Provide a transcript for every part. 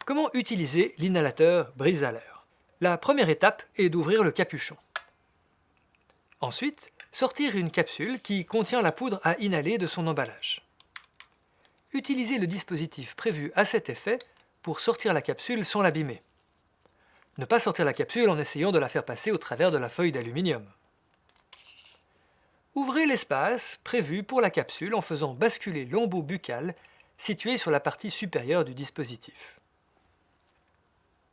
Comment utiliser l'inhalateur brise à l'air? La première étape est d'ouvrir le capuchon. Ensuite, sortir une capsule qui contient la poudre à inhaler de son emballage. Utilisez le dispositif prévu à cet effet pour sortir la capsule sans l'abîmer. Ne pas sortir la capsule en essayant de la faire passer au travers de la feuille d'aluminium. Ouvrez l'espace prévu pour la capsule en faisant basculer l'embout buccal situé sur la partie supérieure du dispositif.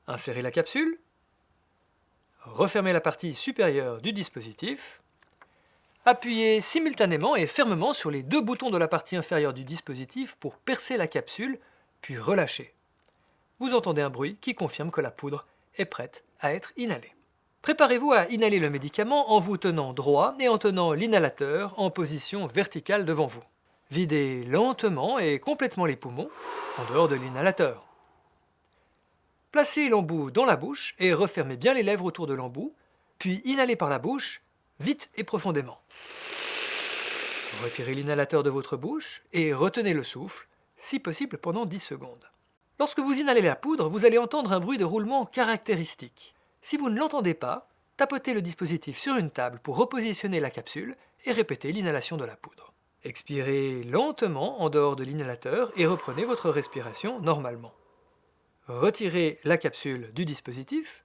Insérez la capsule. Refermez la partie supérieure du dispositif. Appuyez simultanément et fermement sur les deux boutons de la partie inférieure du dispositif pour percer la capsule, puis relâcher. Vous entendez un bruit qui confirme que la poudre est prête à être inhalée. Préparez-vous à inhaler le médicament en vous tenant droit et en tenant l'inhalateur en position verticale devant vous. Videz lentement et complètement les poumons en dehors de l'inhalateur. Placez l'embout dans la bouche et refermez bien les lèvres autour de l'embout, puis inhalez par la bouche, vite et profondément. Retirez l'inhalateur de votre bouche et retenez le souffle, si possible pendant 10 secondes. Lorsque vous inhalez la poudre, vous allez entendre un bruit de roulement caractéristique. Si vous ne l'entendez pas, tapotez le dispositif sur une table pour repositionner la capsule et répétez l'inhalation de la poudre. Expirez lentement en dehors de l'inhalateur et reprenez votre respiration normalement. Retirez la capsule du dispositif.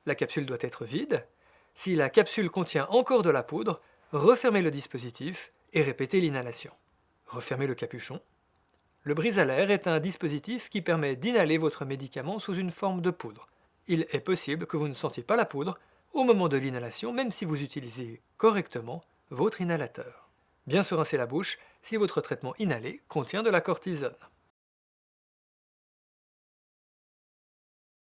La capsule doit être vide. Si la capsule contient encore de la poudre, refermez le dispositif et répétez l'inhalation. Refermez le capuchon. Le brise à l'air est un dispositif qui permet d'inhaler votre médicament sous une forme de poudre. Il est possible que vous ne sentiez pas la poudre au moment de l'inhalation, même si vous utilisez correctement votre inhalateur. Bien se rincer la bouche si votre traitement inhalé contient de la cortisone.